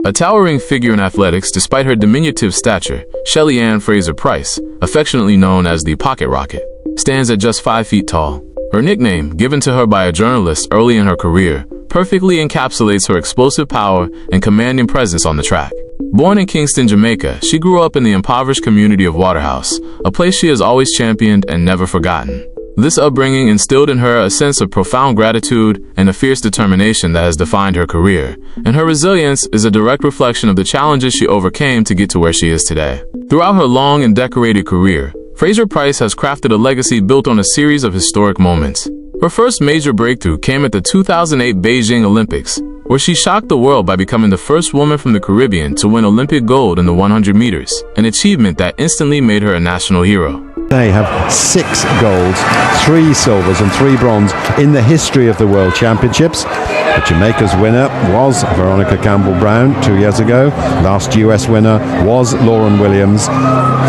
A towering figure in athletics despite her diminutive stature, Shelly-Ann Fraser-Pryce, affectionately known as the Pocket Rocket, stands at just 5 feet tall. Her nickname, given to her by a journalist early in her career, perfectly encapsulates her explosive power and commanding presence on the track. Born in Kingston, Jamaica, she grew up in the impoverished community of Waterhouse, a place she has always championed and never forgotten. This upbringing instilled in her a sense of profound gratitude and a fierce determination that has defined her career, and her resilience is a direct reflection of the challenges she overcame to get to where she is today. Throughout her long and decorated career, Fraser-Pryce has crafted a legacy built on a series of historic moments. Her first major breakthrough came at the 2008 Beijing Olympics, where she shocked the world by becoming the first woman from the Caribbean to win Olympic gold in the 100 meters, an achievement that instantly made her a national hero. They have 6 golds, 3 silvers and 3 bronze in the history of the World Championships. But Jamaica's winner was Veronica Campbell-Brown 2 years ago. Last US winner was Lauren Williams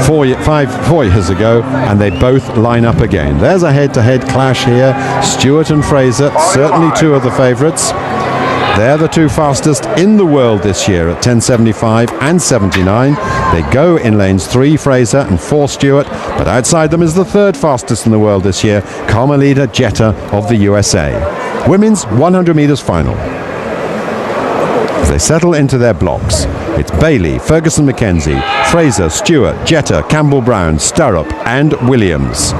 4 years ago, and they both line up again. There's a head-to-head clash here. Stewart and Fraser, certainly 2 of the favourites. They're the 2 fastest in the world this year at 10.75 and 79. They go in lanes 3 Fraser and 4 Stewart, but outside them is the 3rd fastest in the world this year, Carmelita Jeter of the USA. Women's 100 meters final. As they settle into their blocks, it's Bailey, Ferguson McKenzie, Fraser, Stewart, Jeter, Campbell-Brown, Sturrop and Williams.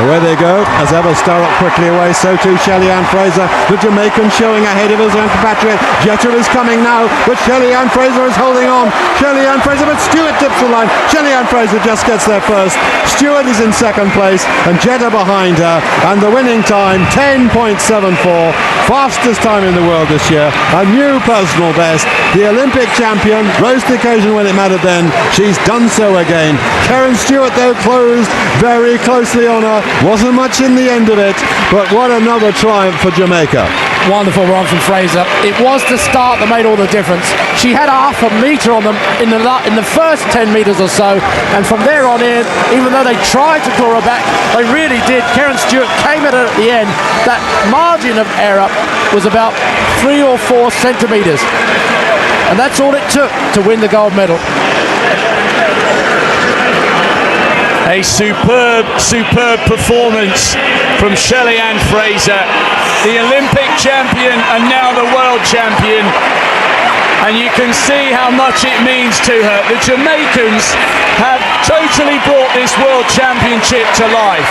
Away they go, as ever Sturrop quickly away, so too Shelly-Ann Fraser, the Jamaican showing ahead of his own compatriot. Jeter is coming now, but Shelly-Ann Fraser is holding on. Shelly-Ann Fraser, but Stewart dips the line. Shelly-Ann Fraser just gets there first. Stewart is in 2nd place, and Jeter behind her, and the winning time, 10.74, fastest time in the world this year, a new personal best. The Olympic champion rose to the occasion when it mattered then. She's done so again. Karen Stewart, though, closed very closely on her. Wasn't much in the end of it, but what another triumph for Jamaica. Wonderful run from Fraser. It was the start that made all the difference. She had half a metre on them in the first 10 metres or so, and from there on in, even though they tried to draw her back, they really did. Karen Stewart came at it at the end. That margin of error was about 3 or 4 centimetres, and that's all it took to win the gold medal. A superb performance from Shelly-Ann Fraser, the Olympic champion and now the world champion. And you can see how much it means to her. The Jamaicans have totally brought this world championship to life.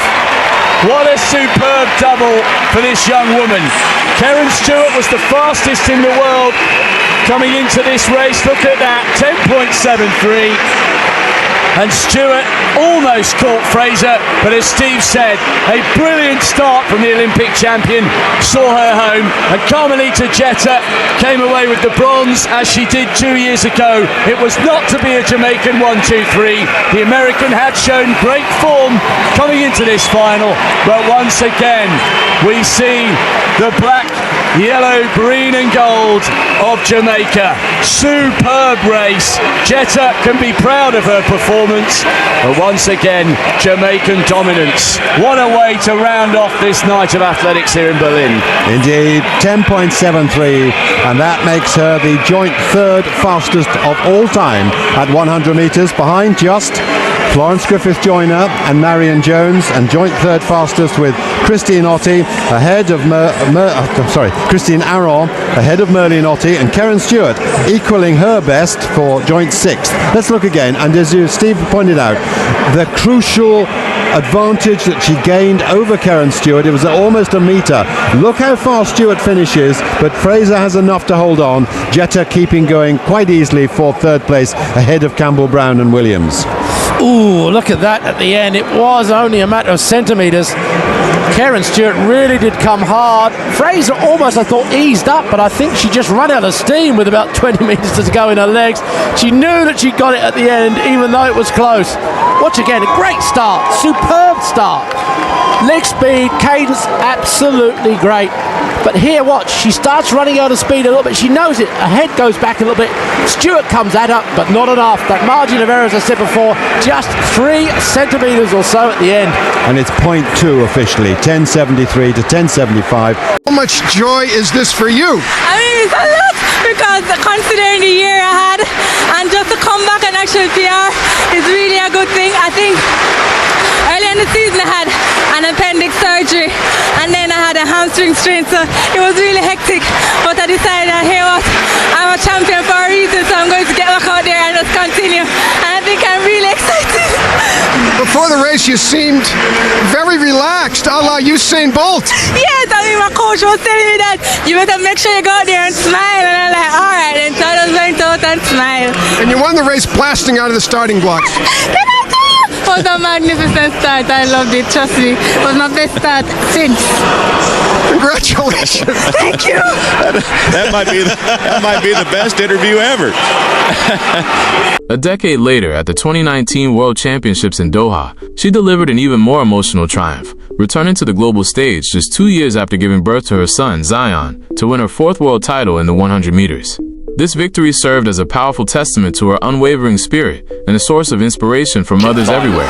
What a superb double for this young woman. Karen Stewart was the fastest in the world coming into this race. Look at that, 10.73. And Stewart almost caught Fraser, but as Steve said, a brilliant start from the Olympic champion saw her home, and Carmelita Jeter came away with the bronze as she did 2 years ago. It was not to be a Jamaican 1-2-3. The American had shown great form coming into this final, but once again we see the black, yellow, green and gold of Jamaica. Superb race. Jeter can be proud of her performance, but once again Jamaican dominance. What a way to round off this night of athletics here in Berlin. Indeed, 10.73, and that makes her the joint 3rd fastest of all time at 100 metres, behind just Florence Griffith-Joyner and Marion Jones, and joint 3rd fastest with Christine Ottey ahead of Christine Aron ahead of Merlin Ottey, and Karen Stewart equaling her best for joint 6th. Let's look again, and as Steve pointed out, the crucial advantage that she gained over Karen Stewart, it was almost a metre. Look how fast Stewart finishes, but Fraser has enough to hold on. Jeter keeping going quite easily for 3rd place ahead of Campbell-Brown and Williams. Ooh, look at that at the end. It was only a matter of centimetres. Karen Stewart really did come hard. Fraser almost, I thought, eased up, but I think she just ran out of steam with about 20 metres to go in her legs. She knew that she got it at the end, even though it was close. Watch again, a great start, superb start. Leg speed, cadence, absolutely great. But here, watch, she starts running out of speed a little bit. She knows it. Her head goes back a little bit. Stewart comes at her, but not enough. That margin of error, as I said before, just 3 centimetres or so at the end. And it's 0.2 officially, 10.73 to 10.75. How much joy is this for you? I mean, it's a lot because considering the year I had and just to come back and actually PR is really a good thing. I think early in the season I had an appendix surgery and then I had a hamstring strain, so it was really hectic. But I decided, hey what, I'm a champion for a reason, so I'm going to get back out there and just continue. And I think I'm really excited. Before the race, you seemed very relaxed, a la Usain Bolt. Yes, I mean, my coach was telling me that you better make sure you go out there and smile. And I'm like, all right, and so I just went out and smiled. And you won the race blasting out of the starting blocks. Can I tell you? It was a magnificent start. I loved it, trust me. It was my best start since. Congratulations. Thank you. That might be the best interview ever. A decade later, at the 2019 World Championships in Doha, she delivered an even more emotional triumph, returning to the global stage just 2 years after giving birth to her son, Zion, to win her 4th world title in the 100 meters. This victory served as a powerful testament to her unwavering spirit and a source of inspiration for mothers everywhere.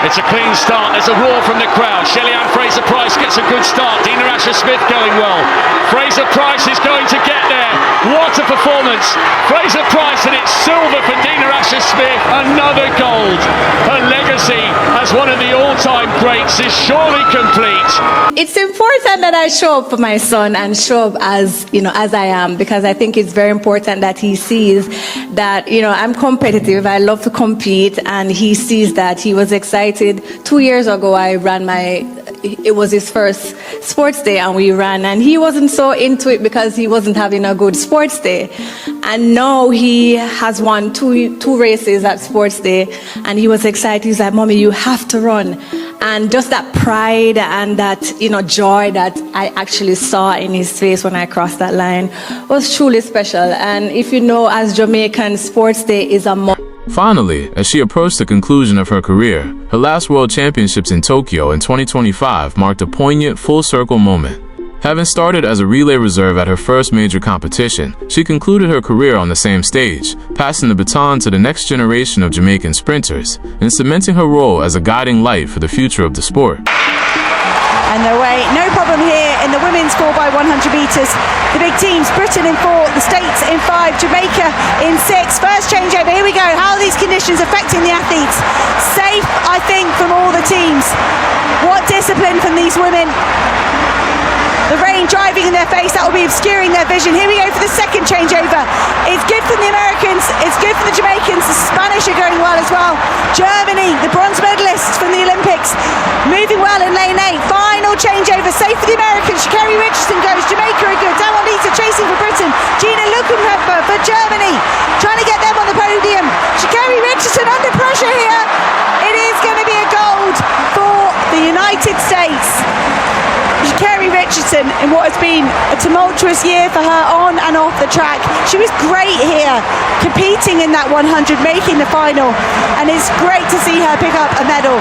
It's a clean start. There's a roar from the crowd. Shelly-Ann Fraser-Pryce gets a good start. Dina Asher-Smith going well. Fraser-Pryce is going to get there. What a performance. Fraser-Pryce, and it's silver for Dina Asher-Smith. Another gold. Her legacy as one of the all-time greats is surely complete. It's important that I show up for my son and show up as, as I am, because I think it's very important that he sees that, I'm competitive. I love to compete, and he sees that. He was excited. 2 years ago, I ran it was his first sports day, and we ran, and he wasn't so into it because he wasn't having a good sports day. And now he has won two races at sports day, and he was excited. He's like, Mommy, you have to run. And just that pride and that, joy that I actually saw in his face when I crossed that line was truly special. And if you know, as Jamaican, sports day is a moment. Finally, as she approached the conclusion of her career, her last World Championships in Tokyo in 2025 marked a poignant full-circle moment. Having started as a relay reserve at her first major competition, she concluded her career on the same stage, passing the baton to the next generation of Jamaican sprinters and cementing her role as a guiding light for the future of the sport. And they're away, no problem here in the women's 4x100 metres. The big teams, Britain in 4, the States in 5, Jamaica in 6. First changeover, here we go. How are these conditions affecting the athletes? Safe, I think, from all the teams. What discipline from these women. The rain driving in their face, that will be obscuring their vision. Here we go for the second changeover. It's good for the Americans, it's good for the Jamaicans. The Spanish are going well as well. Germany, the bronze medalists from the Olympics, moving well in lane 8. Final changeover, safe for the Americans. Sha'Carri Richardson goes, Jamaica are good. Damon Lisa chasing for Britain. Gina Luckenheffer for Germany, trying to get them on the podium. Sha'Carri Richardson under pressure here. It is going to be a gold for the United States. Sha'Carri Richardson, in what has been a tumultuous year for her on and off the track. She was great here, competing in that 100, making the final, and it's great to see her pick up a medal.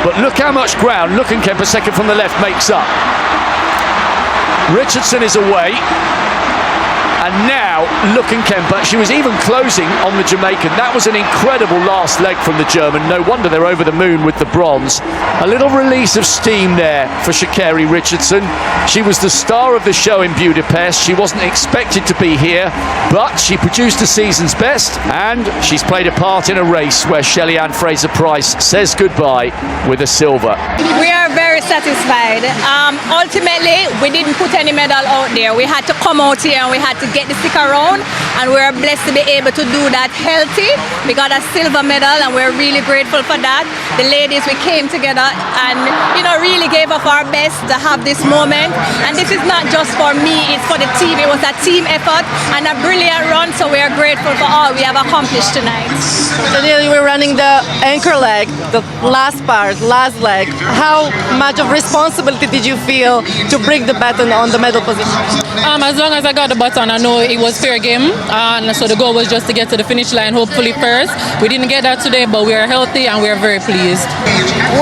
But look how much ground Luckenheffer, second from the left, makes up. Richardson is away. And now, Luckenheffer, she was even closing on the Jamaican. That was an incredible last leg from the German. No wonder they're over the moon with the bronze. A little release of steam there for Sha'Carri Richardson. She was the star of the show in Budapest. She wasn't expected to be here, but she produced the season's best, and she's played a part in a race where Shelly-Ann Fraser-Pryce says goodbye with a silver. We are very satisfied. Ultimately, we didn't put any medal out there. We had to come out here and we had to get the stick around, and we're blessed to be able to do that healthy. We got a silver medal, and we're really grateful for that. The ladies, we came together and really gave up our best to have this moment. And this is not just for me, it's for the team. It was a team effort and a brilliant run, so we are grateful for all we have accomplished tonight. So Neil, you were running the anchor leg, the last leg. How much of responsibility did you feel to bring the baton on the medal position? As long as I got the baton, I know know it was fair game, and so the goal was just to get to the finish line, hopefully first. We didn't get that today, but we are healthy and we are very pleased.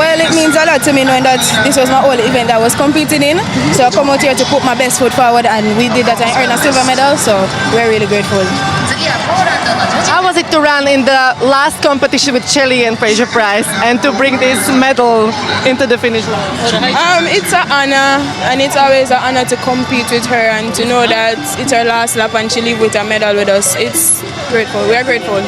Well, it means a lot to me knowing that this was my only event that I was competing in. So I come out here to put my best foot forward, and we did that and earned a silver medal, so we're really grateful. How was it to run in the last competition with Shelly-Ann Fraser-Pryce and to bring this medal into the finish line? It's an honor, and it's always an honor to compete with her and to know that it's her last lap and she leave with a medal with us. It's grateful. We are grateful.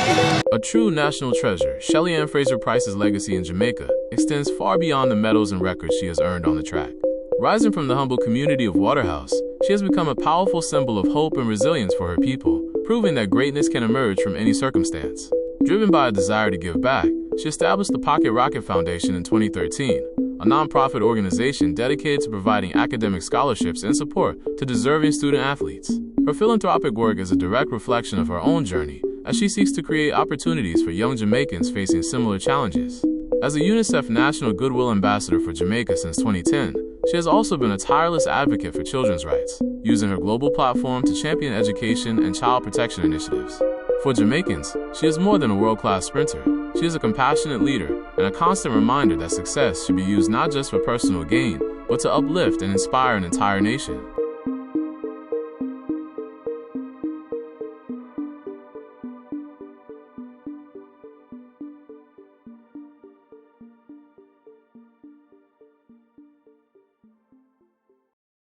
A true national treasure, Shelly-Ann Fraser-Pryce's legacy in Jamaica extends far beyond the medals and records she has earned on the track. Rising from the humble community of Waterhouse, she has become a powerful symbol of hope and resilience for her people, proving that greatness can emerge from any circumstance. Driven by a desire to give back, she established the Pocket Rocket Foundation in 2013, a nonprofit organization dedicated to providing academic scholarships and support to deserving student athletes. Her philanthropic work is a direct reflection of her own journey, as she seeks to create opportunities for young Jamaicans facing similar challenges. As a UNICEF National Goodwill Ambassador for Jamaica since 2010, she has also been a tireless advocate for children's rights, using her global platform to champion education and child protection initiatives. For Jamaicans, she is more than a world-class sprinter. She is a compassionate leader and a constant reminder that success should be used not just for personal gain, but to uplift and inspire an entire nation.